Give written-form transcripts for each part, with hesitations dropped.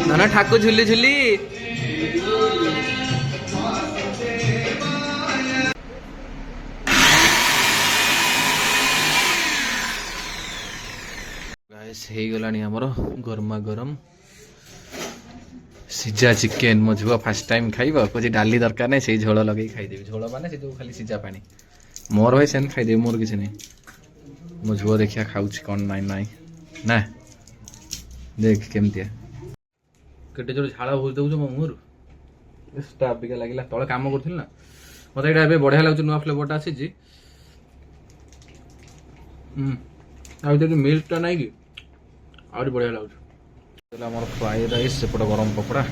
ଧନ ଠାକୁ ଝୁଲି ଝୁଲି ହେଇଗଲାଣି ଆମର ଗରମା ଗରମ ସିଝା ଚିକେନ। ମୋ ଝୁଅ ଫାଷ୍ଟ ଟାଇମ ଖାଇବ, କହୁଛି ଡାଲି ଦରକାର ନାହିଁ, ସେଇ ଝୋଳ ଲଗେଇକି ଖାଇଦେବି। ଝୋଳ ମାନେ ସେ ଯୋଉ ଖାଲି ସିଝା ପାଣି। ମୋର ଭାଇ ସେମିତି ଖାଇଦେବି, ମୋର କିଛି ନାହିଁ। ମୋ ଝୁଅ ଦେଖିଆ ଖାଉଛି କଣ ନାଇଁ ନାଇଁ ନା। ଦେଖ କେମିତିଆ କେତେ ଜୋର ଝାଳ ବୋହି ଦଉଛି ମୋ ମୁହଁରୁ। ଷ୍ଟାଫ ଟିକେ ଲାଗିଲା, ତଳେ କାମ କରୁଥିଲି ନା। ମତେ ଏଇଟା ଏବେ ବଢିଆ ଲାଗୁଛି, ନୂଆ ଫ୍ଲେଭରଟା ଆସିଛି। ଆଉ ଯଦି ମିଲ୍କଟା ନାଇଁ କି ଆହୁରି ବଢିଆ ଲାଗୁଛି। ଆମର ଫ୍ରାଏ ରାଇସ୍, ସେପଟେ ଗରମ ପକୋଡା।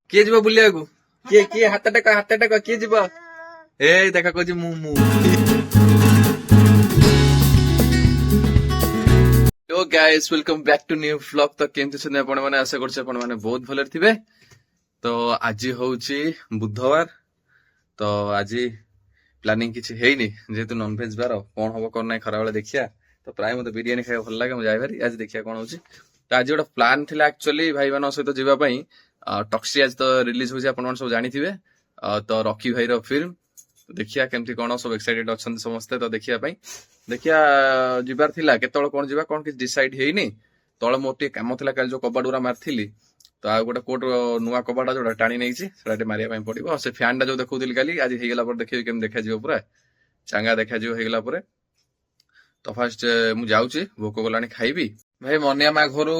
କିଏ ଯିବ ବୁଲିବାକୁ? କିଏ କିଏ ହାତ ଟେକ କିଏ ଯିବ? ଏଇ ଦେଖା କହୁଛି ମୁଁ Hello guys, welcome back to new vlog। ତ କେମିତି ଅଛନ୍ତି ଆପଣ ମାନେ? ଆଶା କରୁଛି ଆପଣ ମାନେ ବହୁତ ଭଲରେ ଥିବେ। ତ ଆଜି ହଉଛି ବୁଧବାର, ତ ଆଜି ପ୍ଲାନିଂ କିଛି ହେଇନି, ଯେହେତୁ ନନଭେଜ ବାର। କଣ ହବ କଣ ନାହିଁ ଖରାବେଳେ ଦେଖିବା। ତ ପ୍ରାୟ ମତେ ବିରିୟାନୀ ଖାଇବାକୁ ଭଲ ଲାଗେ, ମୁଁ ଯାଇ ଭାରି। ଆଜି ଦେଖିବା କଣ ହଉଛି। ତ ଆଜି ଗୋଟେ ପ୍ଲାନ୍ ଥିଲା ଆକ୍ଚୁଆଲି ଭାଇମାନଙ୍କ ସହିତ ଯିବା ପାଇଁ। ଟକ୍ସି ଆଜି ତ ରିଲିଜ ହଉଛି, ଆପଣ ମାନେ ସବୁ ଜାଣିଥିବେ। ତ ରକି ଭାଇର ଫିଲ୍ମ ଦେଖିବା କେମିତି କଣ, ସବୁ ଏକ୍ସାଇଟେଡ ଅଛନ୍ତି ସମସ୍ତେ ତ ଦେଖିବା ପାଇଁ। ଦେଖିବା ଯିବାର ଥିଲା, କେତେବେଳେ କଣ ଯିବା କଣ କିଛି ଡିସାଇଡ ହେଇନି। ତଳେ ମୋର ଟିକେ କାମ ଥିଲା, କାଲି ଯୋଉ କବାଟ ଗୁରା ମାରିଥିଲି, ତ ଆଉ ଗୋଟେ କୋଟ ନୂଆ କବାଟ ଯୋଉଟା ଟାଣି ନେଇଛି, ସେଟା ଟିକେ ମାରିବା ପାଇଁ ପଡିବ। ସେ ଫ୍ୟାନ ଟା ଯୋଉ ଦେଖୁଥିଲି କାଲି, ଆଜି ହେଇଗଲା ପରେ ଦେଖିବି କେମିତି ଦେଖାଯିବ, ପୁରା ଚାଙ୍ଗା ଦେଖାଯିବ ହେଇଗଲା ପରେ। ତ ଫାଷ୍ଟ ମୁଁ ଯାଉଛି, ଭୋକ କଲାଣି, ଖାଇବି। ଭାଇ ମନିଆ ମା ଘରୁ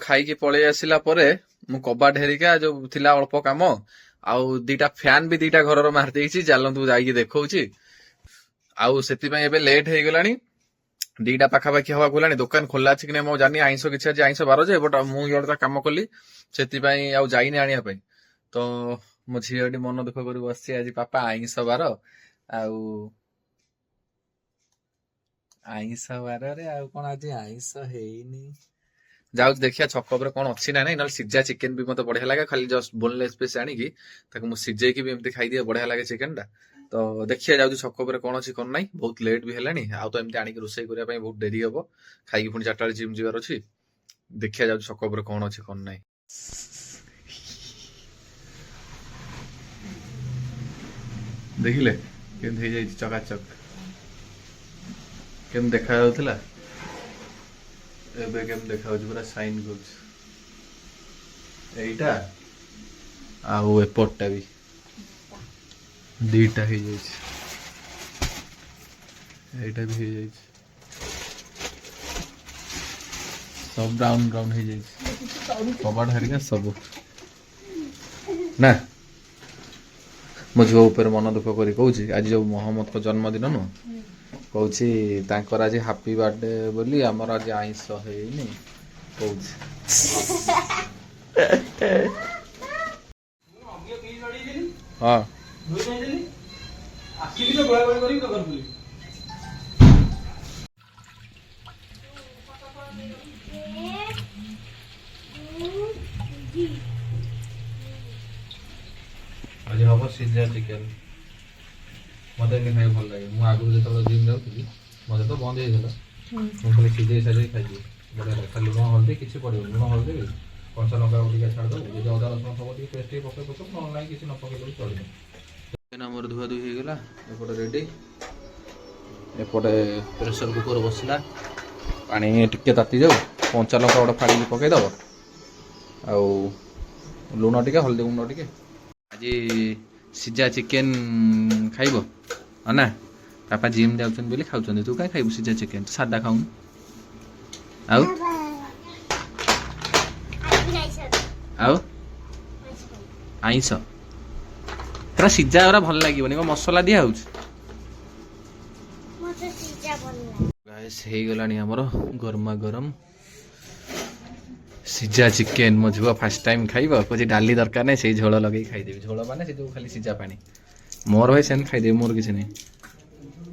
ଖାଇକି ପଳେଇ ଆସିଲା ପରେ ମୁଁ କବାଟ ହେରିକା ଯୋଉ ଥିଲା ଅଳ୍ପ କାମ, ଆଉ ଦିଟା ଫ୍ୟାନ ବି ଦିଟା ଘରର ମାରି ଦେଇଛି। ଚାଲନ୍ତୁ ଯାଇକି ଦେଖଉଛି। ଆଉ ସେଥିପାଇଁ ଏବେ ଲେଟ୍ ହେଇଗଲାଣି, 2ଟା ପାଖାପାଖି ହବାକୁ ହେଲାଣି। ଦୋକାନ ଖୋଲା ଅଛି କି ନାଇଁ ମୁଁ ଜାଣିନି। ଆଇଁଷ କିଛି ଆଜି ଆଇଁଷ ବାର ଯେ, ବଟ୍ ମୁଁ ଇଆଡେ କାମ କଲି, ସେଥିପାଇଁ ଆଉ ଯାଇନି ଆଣିବା ପାଇଁ। ତ ମୋ ଝିଅ ଏଠି ମନ ଦୁଃଖ କରି ବସିଛି, ଆଜି ପାପା ଆଇଁଷ ବାର। ଆଉ ଆଇଁଷ ବାରରେ ଆଉ କଣ ଆଜି ଆଇଁଷ ହେଇନି। ଯାଉଛି ଦେଖିଆ ଛକ ଉପରେ କଣ ଅଛି ନା ନାଇଁ, ନହେଲେ ସିଝା ଚିକେନ ବି ମତେ ବଢିଆ ଲାଗେ। ଖାଲି ଜଷ୍ଟ ବୋନଲେସ୍ ପିସ୍ ଆଣିକି ତାକୁ ମୁଁ ସିଝେଇକି ବି ଏମିତି ଖାଇଦିଏ, ବଢିଆ ଲାଗେ ଚିକେନ ଟା। ତ ଦେଖିଆ ଯାଉଛି ଛକ ଉପରେ କଣ ଅଛି କଣ ନାହିଁ। ବହୁତ ଲେଟ୍ ବି ହେଲାଣି, ଆଉ ତ ଏମିତି ଆଣିକି ରୋଷେଇ କରିବା ପାଇଁ ବହୁତ ଡେରି ହବ। ଖାଇକି ପୁଣି 4ଟା ବେଳେ ଜିମ୍ ଯିବାର ଅଛି। ଦେଖିଆ ଯାଉଛି ଛକ ଉପରେ କଣ ଅଛି କଣ ନାହିଁ। ଦେଖିଲେ କେମିତି ହେଇଯାଇଛି ଚକାଚକ, କେମିତି ଦେଖା ଯାଉଥିଲା, ଏବେ କେମିତି ଦେଖା ଯାଉଛି, ପୁରା ସାଇନ୍ କରୁଛି। ଏଇଟା ଆଉ ଏପଟଟା ବି 2ଟା ହେଇଯାଇଛି, ଏଇଟା ବି ହେଇଯାଇଛି, ସବୁ ବ୍ରାଉନ ବ୍ରାଉନ ହେଇଯାଇଛି। କବାଟ ହେରିକା ସବୁ ନା। ମୋ ଝୁଅ ଉପରେ ମନ ଦୁଃଖ କରି କହୁଛି, ଆଜି ଯୋଉ ମହମ୍ମଦଙ୍କ ଜନ୍ମଦିନ ନୁହଁ, କହୁଛି ତାଙ୍କର ଆଜି ହାପି ବାର୍ଥଡେ ବୋଲି, ଆମର ଆଜି ଆଇଁଷ ହେଇନି କହୁଛି। ହଁ ଆଜି ହବ ସିଝା ଚିକେନ। ମତେ ଏମିତି ଖାଇବାକୁ ଭଲ ଲାଗେ। ମୁଁ ଆଗରୁ ଯେତେବେଳେ ଜିମ୍ ଯାଉଥିଲି, ମତେ ତ ବନ୍ଦ ହେଇଗଲା, ମୁଁ ଖାଲି ସିଝେଇ ସାଝେଇ ଖାଇଦିଏ, ବଢିଆ ଲାଗେ। ଖାଲି ଲୁଣ ହଳଦୀ କିଛି ପଡିବନି, ଲୁଣ ହଳଦୀ କଞ୍ଚା ଲଙ୍କା ଟିକେ ଛାଡ଼ିଦେବୁ, ଯଦି ଅଦା ରସୁଣ ଥବ ଟିକେ ପେଷ୍ଟ ଟିକେ ପକେଇ ପକେଇବୁ, ନହେଲେ ନାହିଁ କିଛି ନ ପକେଇଲେ ବି ଚଳିବ। ଆମର ଧୁଆ ଧୁଇ ହେଇଗଲା, ଏପଟେ ରେଡି। ଏପଟେ ପ୍ରେସର କୁକର ବସିଲା, ପାଣି ଟିକେ ତାତି ଯାଉ, କଞ୍ଚା ଲଙ୍କା ଗୋଟେ ଫାଡ଼ିକି ପକେଇଦବ, ଆଉ ଲୁଣ ଟିକେ ହଳଦୀ ଗୁଣ୍ଡ ଟିକେ। ଆଜି ସିଝା ଚିକେନ ଖାଇବ ନା? ବାପା ଜିମ୍ ଯାଉଛନ୍ତି ବୋଲି ଖାଉଛନ୍ତି, ତୁ କାଇଁ ଖାଇବୁ ସିଝା ଚିକେନ? ସାଧା ଖାଉନୁ। ଆଉ ଆଉ ଆଇଁଷ ପୁରା ସିଝା ଗୁରା ଭଲ ଲାଗିବନି, କଣ ମସଲା ଦିଆ ହଉଛି। ହେଇଗଲାଣି ଆମର ଗରମା ଗରମ ସିଝା ଚିକେନ। ମୋ ଝୁଅ ଫାଷ୍ଟ ଟାଇମ ଖାଇବ, କହୁଛି ଡାଲି ଦରକାର ନାହିଁ, ସେଇ ଝୋଳ ଲଗେଇକି ଖାଇଦେବି। ଝୋଳ ମାନେ ସେ ଯୋଉ ଖାଲି ସିଝା ପାଣି। ମୋର ଭାଇ ସେମିତି ଖାଇଦେବି, ମୋର କିଛି ନାହିଁ।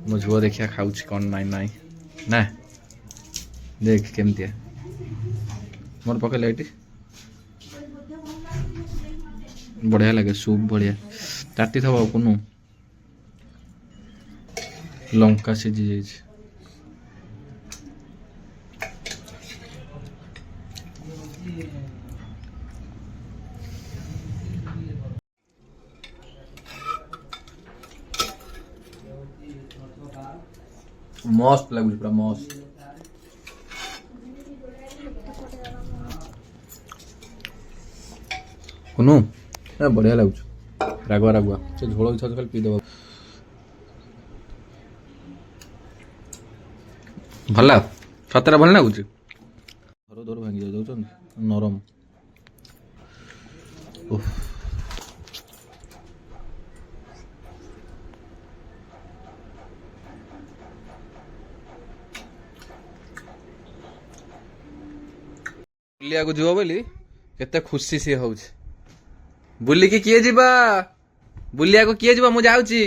ମୋ ଝୁଅ ଦେଖିଆ ଖାଉଛି କଣ ନାଇଁ ନାଇଁ ନା। ଦେଖ କେମିତିଆ, ମୋର ପକେଇଲେ ଏଇଠି ବଢିଆ ଲାଗେ, ସୁପ୍ ଭଳିଆ। ତାତି ଥବ କୁନୁ, ଲଙ୍କା ସିଝି ଯାଇଛି। मस्त लगुच पूरा मस्त सुनु बढ़िया लगुच रागुआ रागुआ से झोल इच्छा खाली पीदेव भल सतरा भल लगुच धर धर भांगी जाऊ नरम बुलिया को जीव बोली केते खुशी सी हो बुली की किए जीवा बुलिया को किए जीवा मु जाउची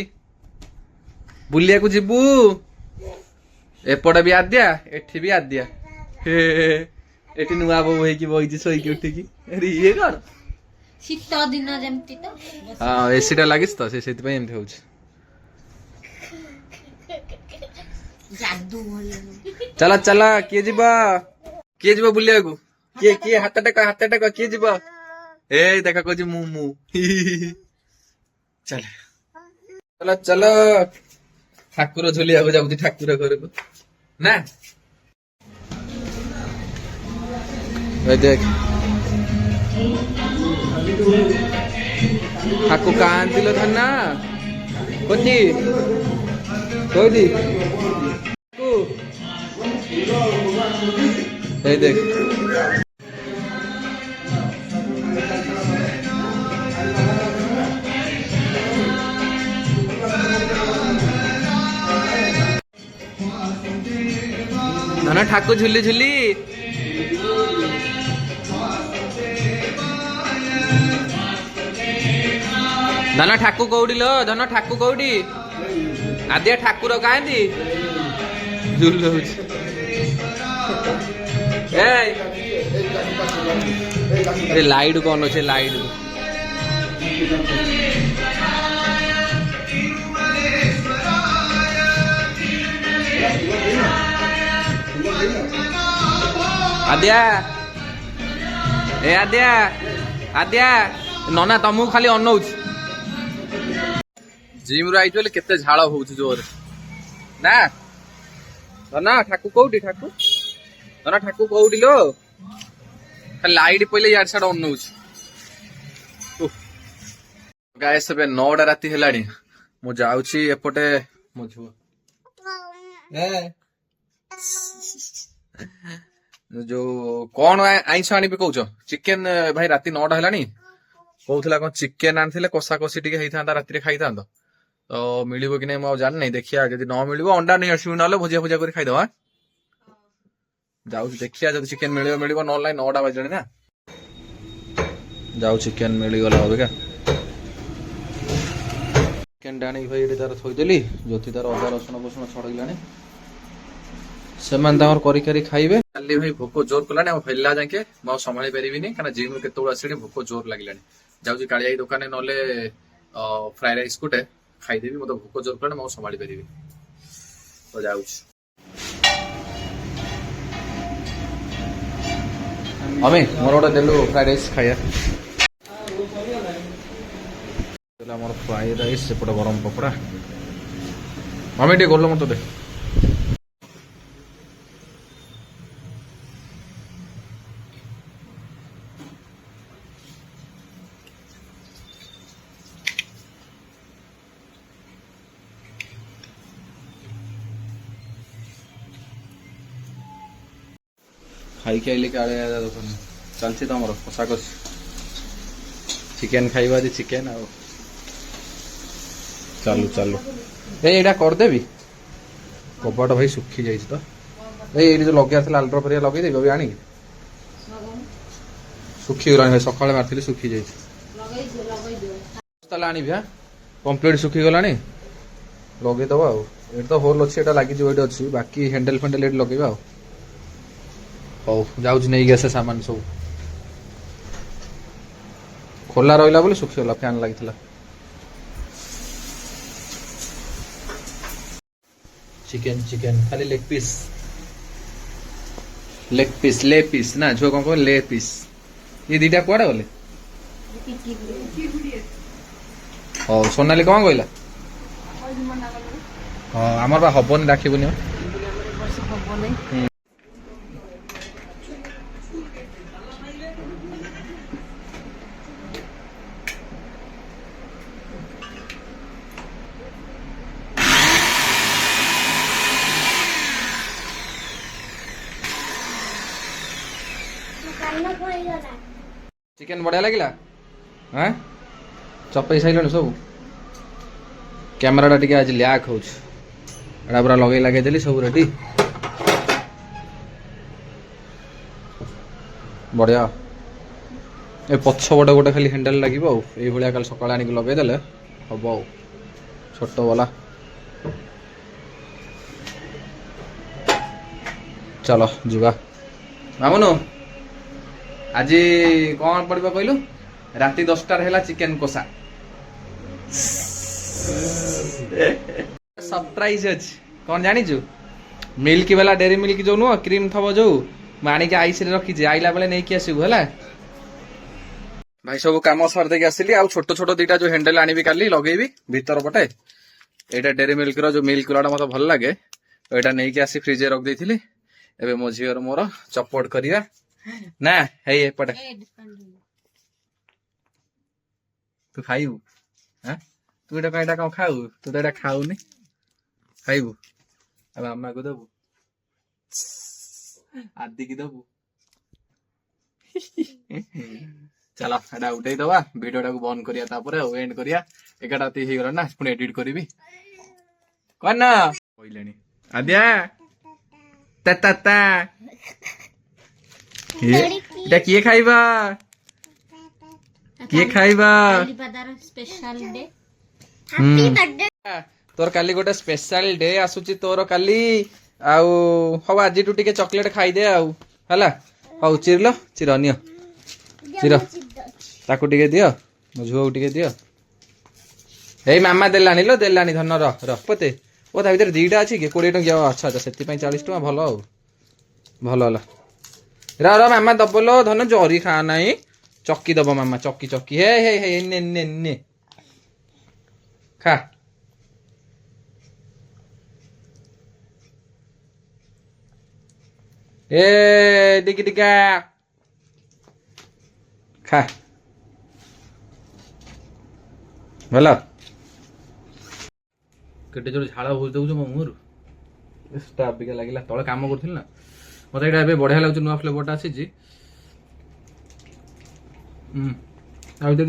बुलिया को जीबू एपट भी आद्या एठी भी आद्या एठी नुआ बो होई की बइची सोई की उठी की अरे ये कर शीत दिन जेमती तो हां एसी टा लागिस तो से सेति पय एमथि होउछ जादू बोले चला चला किए जीवा बुलिया को किए हाथ टका किए जीवा ए देखा को जी मु चल चला चला ठाकुर झुलिया को जाउती ठाकुर घर को ना ए देख ठाकु कान दिलो धन्ना कोती कोदी को ए देख ना ठाकुर झुली झुली धन ठाकु कौड़ी लो धन ठाकु कौड़ी आदिया ठाकुर कहती झुल लाइट कौन अच्छे लाइट आद्या ए आद्या आद्या नना तुमको खाली अनौच जिम रु आइछ केते झाड़ होउछ जोर ना धना ठाकु कोउटी ठाकु धना ठाकु कोउटी लो खाली लाइट पहिले यार साड अनौच गाइस सबे 9टा राती हेलानी मु जाउची एपटे मो झुआ ए जो कौन आईस आनिबे कहउछ चिकेन भाई राती 9टा हेलानी कहउथला कोन चिकेन आनथिले कसा कसी टिके हेइथांता राती रे खाइथांतो तो मिलिबो कि नै म जान नै देखिया जदि न मिलिबो अंडा नै आसिबो नले भुजिया भुजिया करि खाइ दवा जाउ देखिया जदि चिकेन मिलिबो मिलिबो नले 9टा बजले ना जाउ चिकेन मिलि गला होबे का चिकेन डाणी भाई एटे तार थोइ देली जोति तार अदा रसुण बसुण छड़इलानी सेमान तामर करी करी खाइबे काली भाई भोको जोर कलानी आ फैला जाके म संभाळी परिबिनी काना जिम केतोळ आसीनी भोको जोर लागिलानी जाउजी कालियाई दुकाने नले फ्राइड राइस कोटे खाइदेवी मत भोक जोर कले म संभाळी परिबी तो जाउछ अमे मोर ओटा देलु फ्राइड राइस खाया देला मोर फ्राइड राइस सेपट गरम पकोड़ा अमे टे गोल मत दे खाई खाइले काले दुकान चलती तुम कषा कष चिकेन खाइबा जे चिकेन आ चालू चालू एटा करदेवी कबाट भाई सुखी जाइछ तो ए जो लगे आसला अल्ट्रा परिया लगे देबो भी आनी सुखी गला सकाळे मारथिली सुखी जाइछ लगै आनी भ्या कंप्लीट सुखी गलानी लगे दबा ए तो होल अछि एटा लागि जो एटा अछि बाकी हैंडल फैंडल एट लगेबा हौ जाउछ नहीं गसे सामान सब खोला रहिला बोले सुखी होला फैन लागितला चिकेन चिकेन खाली लेग पीस ले पीस ना जो कौन को ले पीस ये दीटा कोडा बोले ओ सोनाली कौन कहला हां हमर बा हबन राखिबनी କିଛି ହବ ନାହିଁ। चिकेन बढ़िया लगिला हाँ चपई साइल सब कैमेराटा टिके आज ल्याक हो पूरा लगे लगे सब रेडी बढ़िया ए पछ बड़े गोटे खाली हैंडल लगे ये कल सका आनिक लगेदे हम आ छोट वाला चलो जीवा मामुनु आज कौन पड़वा कहलु राति 10टार है चिकेन कोसा सरप्राइज अच्छी कौन जानिचु मिल्क वाला डेरी मिल्क जो नुह क्रीम थब जो आनिक आईस रखी आइला बेले नहीं कि आसबू है भाई सब कम सर देके आसली आ छोट छोट दीटा जो हैंडल आनी काली लगेबी भीतर पटे एटा डेरी मिल्क रो जो मिल्क वाला मत भल लगे तो एटा नहीं कि आसी फ्रिज रख देथिली एबे मो झीर मोर चपट करिया ना है ये पटे तू खाइबू हाँ तू एटा कईटा कौन खाऊ तू तो एटा खाऊनी खाइबू अब अम्मा को दबू आदि की दबू चलो एटा उठे दवा वीडियो को बंद करिया तापर एंड करिया 11:30 हो गला ना पुणी एडिट करबी कौन ना कहलेनी आद्या ता ता এটা কিয়ে খাইবা কিয়ে খাইবা स्पेशल डे तोर काली गोटे स्पेशल डे आसुची तोर काली आउ हव आज टू टिके चॉकलेट खाई दे आउ हला हौ चिरलो चिर नियो चिर ताकू टिके दियो मो झुओ टिके दियो हे मामा देलानी लो देलानी धन र पते ओ ता भीतर दीटा अछि के 20 टंकिया अच्छा अच्छा सेति पई 40 टका भलो आउ भलो होला रा मामा दबलो धन जरी खा नहीं चक्की दब मामा चक्की चक्की हे हे हे ने ने ने खा ए डिकी डिका खा भला केटे जोर झाड़ा हो दउछ मो मुहरु स्टाफ बिका लागिला तळे काम करथिल ना मत ये बढ़िया लगे नुआ फ्लेवरटा आसी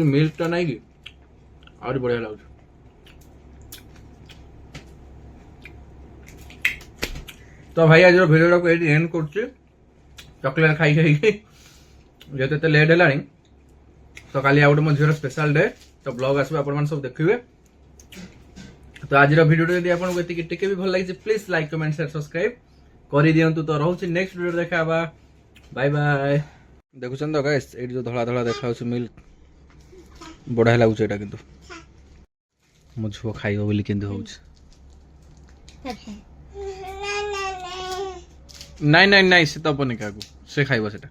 मिल्कटा ना कि आहरी बढ़िया लगे तो भाई आज भिडियो को एंड कर चॉकलेट खाई खाई जेते लेट है तो काली आउट मो झीर स्पेशल डे तो ब्लॉग आसो आप सब देखिए तो आज भिडियो यदि आपको टिके भी भल लगे please like comment share subscribe कर दिंतु तो रोचे नेक्स्ट वीडियो देखा बाय बाय देखुन तो गाइस ये जो धला धला देखा मिल्क बढ़िया लगुच एटा किंतु मो झुओ खाइबो बोली केंदु होउछ नहीं नहीं नहीं से तो अपने काकू से खाइबो सेटा